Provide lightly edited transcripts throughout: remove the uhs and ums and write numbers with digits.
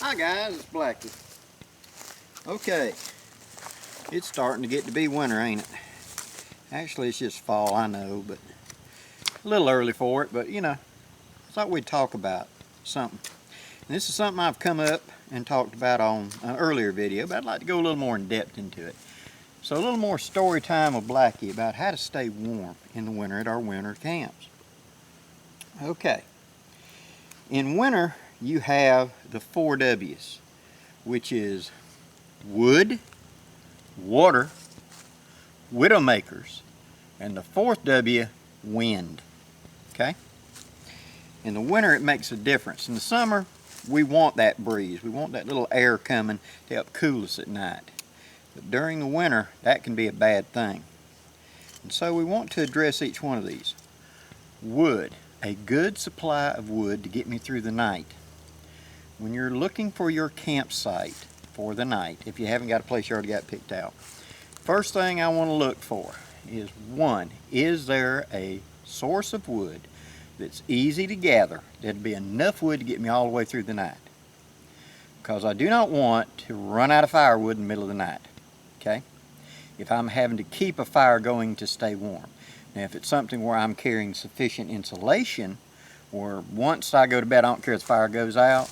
Hi guys, it's Blackie. Okay, it's starting to get to be winter, ain't it? Actually, it's just fall, I know, but a little early for it, but you know, I thought we'd talk about something. And this is something I've come up and talked about on an earlier video, but I'd like to go a little more in depth into it. So a little more story time with Blackie about how to stay warm in the winter at our winter camps. Okay, in winter you have the 4 W's, which is wood, water, widowmakers, and the 4th W, wind. Okay? In the winter it makes a difference. In the summer we want that breeze. We want that little air coming to help cool us at night. But during the winter that can be a bad thing. And so we want to address each one of these. Wood. A good supply of wood to get me through the night. When you're looking for your campsite for the night, if you haven't got a place you already got picked out, first thing I want to look for is, one, is there a source of wood that's easy to gather, that'd be enough wood to get me all the way through the night? Because I do not want to run out of firewood in the middle of the night, okay? If I'm having to keep a fire going to stay warm. Now if it's something where I'm carrying sufficient insulation, or once I go to bed I don't care if the fire goes out,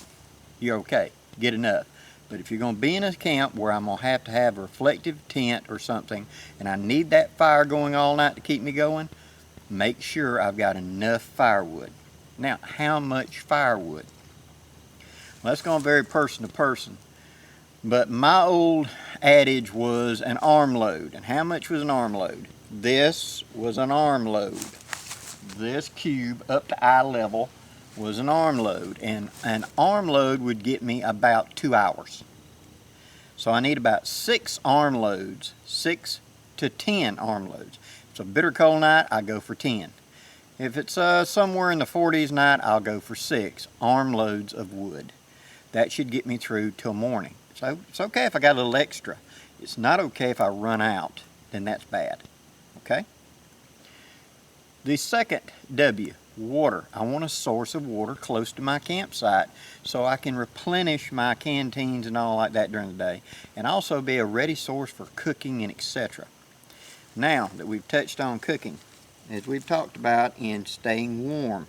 you're okay, get enough. But if you're going to be in a camp where I'm going to have a reflective tent or something, and I need that fire going all night to keep me going, make sure I've got enough firewood. Now, how much firewood? Well, that's going to vary person to person. But my old adage was an armload. And how much was an armload? This was an armload. This cube up to eye level was an armload, and an armload would get me about 2 hours. So I need about 6 armloads, 6 to 10 armloads. If it's a bitter cold night, I go for 10. If it's somewhere in the 40s night, I'll go for 6 armloads of wood. That should get me through till morning. So it's okay if I got a little extra. It's not okay if I run out, then that's bad. Okay? The 2nd W, water. I want a source of water close to my campsite so I can replenish my canteens and all like that during the day, and also be a ready source for cooking and etc. Now that we've touched on cooking, as we've talked about in staying warm,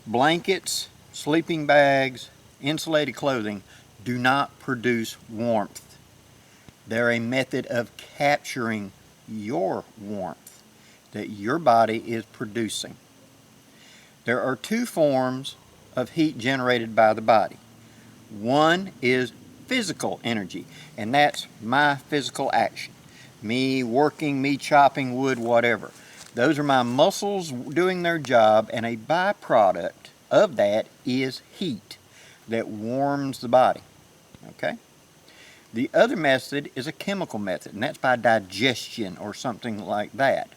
blankets, sleeping bags, insulated clothing do not produce warmth. They're a method of capturing your warmth that your body is producing. There are 2 forms of heat generated by the body. One is physical energy, and that's my physical action. Me working, me chopping wood, whatever. Those are my muscles doing their job, and a byproduct of that is heat that warms the body. Okay? The other method is a chemical method, and that's by digestion or something like that.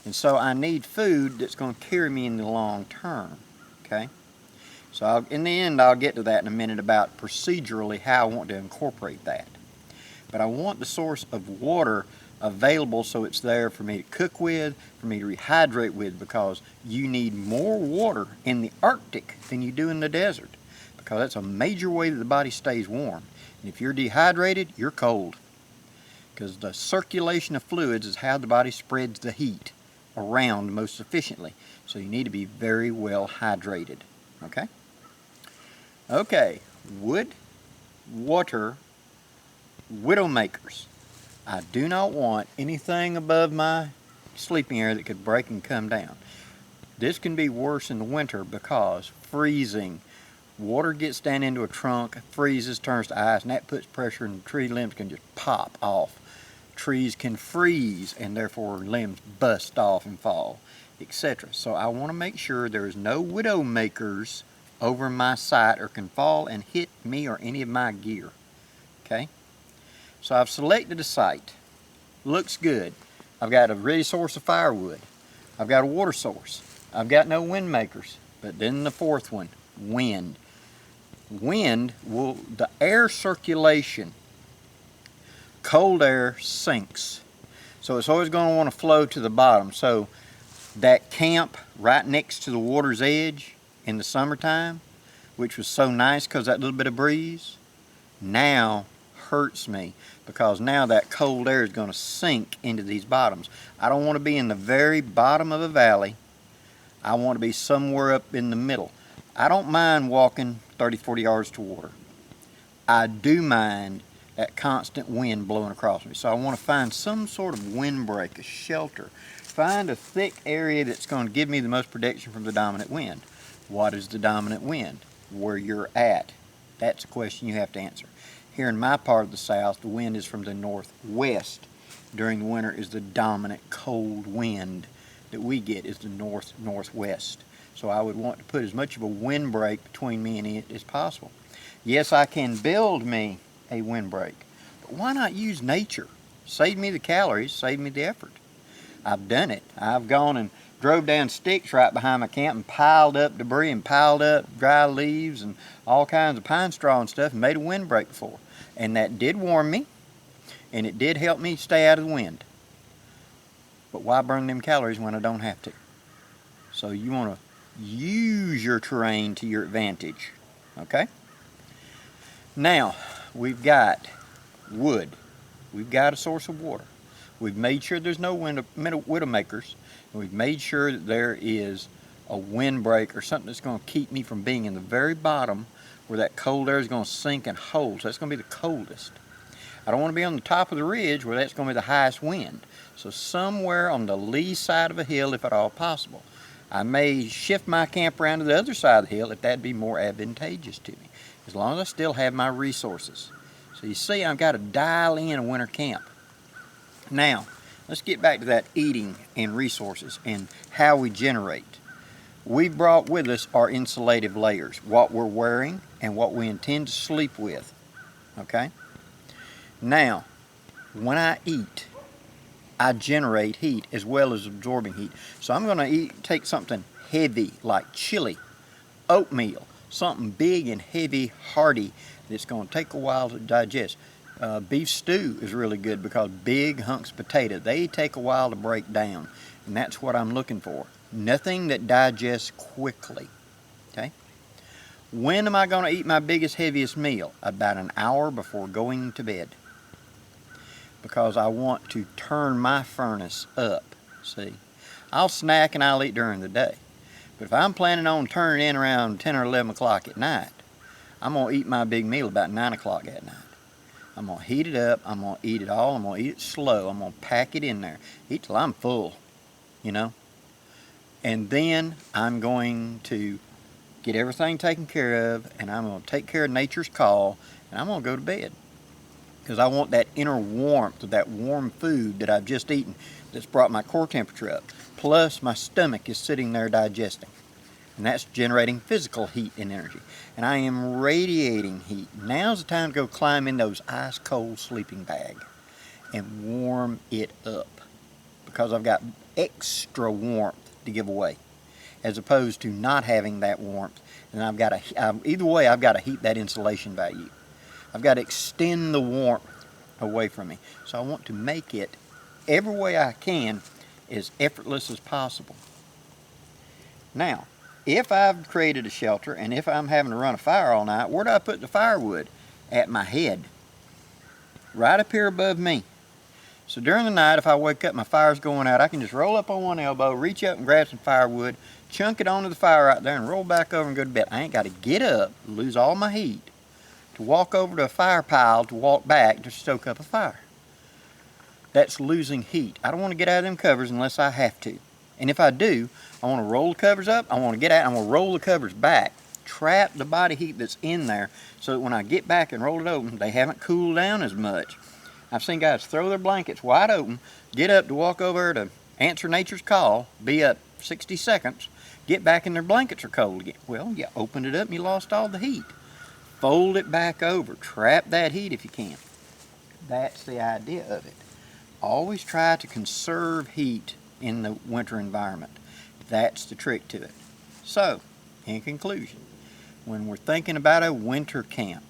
And so I need food that's going to carry me in the long term. Okay? So in the end, I'll get to that in a minute about procedurally how I want to incorporate that. But I want the source of water available so it's there for me to cook with, for me to rehydrate with, because you need more water in the Arctic than you do in the desert, because that's a major way that the body stays warm. And if you're dehydrated, you're cold, because the circulation of fluids is how the body spreads the heat around most efficiently. So you need to be very well hydrated. Okay? Okay, wood, water, widowmakers. I do not want anything above my sleeping area that could break and come down. This can be worse in the winter because freezing. Water gets down into a trunk, freezes, turns to ice, and that puts pressure, and the tree limbs can just pop off. Trees can freeze, and therefore limbs bust off and fall, etc. So I want to make sure there's no widowmakers over my site or can fall and hit me or any of my gear. Okay? So I've selected a site. Looks good. I've got a ready source of firewood. I've got a water source. I've got no wind makers. But then the 4th one, wind. Wind will, the air circulation, cold air sinks. So it's always going to want to flow to the bottom. So that camp right next to the water's edge in the summertime, which was so nice because that little bit of breeze, now hurts me because now that cold air is going to sink into these bottoms. I don't want to be in the very bottom of a valley. I want to be somewhere up in the middle. I don't mind walking 30, 40 yards to water. I do mind that constant wind blowing across me. So I want to find some sort of windbreak, a shelter. Find a thick area that's going to give me the most protection from the dominant wind. What is the dominant wind? Where you're at. That's a question you have to answer. Here in my part of the South, the wind is from the northwest. During the winter is the dominant cold wind that we get is the northwest. So I would want to put as much of a windbreak between me and it as possible. Yes, I can build me a windbreak, but why not use nature? Save me the calories, save me the effort. I've done it. I've gone and drove down sticks right behind my camp and piled up debris and piled up dry leaves and all kinds of pine straw and stuff and made a windbreak before. And that did warm me, and it did help me stay out of the wind. But why burn them calories when I don't have to? So you want to use your terrain to your advantage, okay? Now, we've got wood. We've got a source of water. We've made sure there's no widowmakers. And we've made sure that there is a windbreak or something that's going to keep me from being in the very bottom where that cold air is going to sink and hold. So that's going to be the coldest. I don't want to be on the top of the ridge where that's going to be the highest wind. So somewhere on the lee side of a hill, if at all possible. I may shift my camp around to the other side of the hill if that'd be more advantageous to me, as long as I still have my resources. So you see, I've got to dial in a winter camp. Now, let's get back to that eating and resources and how we generate. We brought with us our insulative layers, what we're wearing and what we intend to sleep with, okay? Now, when I eat, I generate heat as well as absorbing heat. So I'm going to take something heavy like chili, oatmeal, something big and heavy, hearty, that's going to take a while to digest. Beef stew is really good because big hunks of potato, they take a while to break down. And that's what I'm looking for. Nothing that digests quickly, okay? When am I going to eat my biggest, heaviest meal? About an hour before going to bed. Because I want to turn my furnace up, see? I'll snack and I'll eat during the day. But if I'm planning on turning in around 10 or 11 o'clock at night, I'm going to eat my big meal about 9 o'clock at night. I'm going to heat it up, I'm going to eat it all, I'm going to eat it slow, I'm going to pack it in there. Eat till I'm full, you know? And then I'm going to get everything taken care of, and I'm going to take care of nature's call, and I'm going to go to bed. Because I want that inner warmth of that warm food that I've just eaten that's brought my core temperature up. Plus my stomach is sitting there digesting. And that's generating physical heat and energy. And I am radiating heat. Now's the time to go climb in those ice cold sleeping bag and warm it up. Because I've got extra warmth to give away. As opposed to not having that warmth. And I've got to, either way, I've got to heat that insulation value. I've got to extend the warmth away from me. So I want to make it every way I can as effortless as possible. Now, if I've created a shelter and if I'm having to run a fire all night, where do I put the firewood? At my head. Right up here above me. So during the night, if I wake up, my fire's going out, I can just roll up on one elbow, reach up and grab some firewood, chunk it onto the fire right there and roll back over and go to bed. I ain't got to get up, lose all my heat, to walk over to a fire pile to walk back to stoke up a fire. That's losing heat. I don't want to get out of them covers unless I have to. And if I do, I want to roll the covers up, I want to get out, I want to roll the covers back, trap the body heat that's in there so that when I get back and roll it open, they haven't cooled down as much. I've seen guys throw their blankets wide open, get up to walk over to answer nature's call, be up 60 seconds, get back and their blankets are cold again. Well, you opened it up and you lost all the heat. Fold it back over. Trap that heat if you can. That's the idea of it. Always try to conserve heat in the winter environment. That's the trick to it. So, in conclusion, when we're thinking about a winter camp,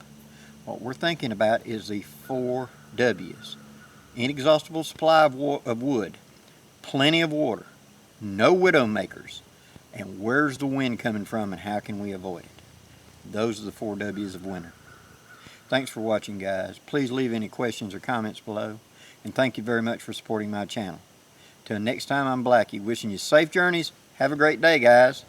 what we're thinking about is the 4 W's. Inexhaustible supply of wood, plenty of water, no widow makers, and where's the wind coming from and how can we avoid it? Those are the 4 W's of winter. Thanks for watching, guys. Please leave any questions or comments below, and thank you very much for supporting my channel. Till next time, I'm Blackie, wishing you safe journeys. Have a great day, guys.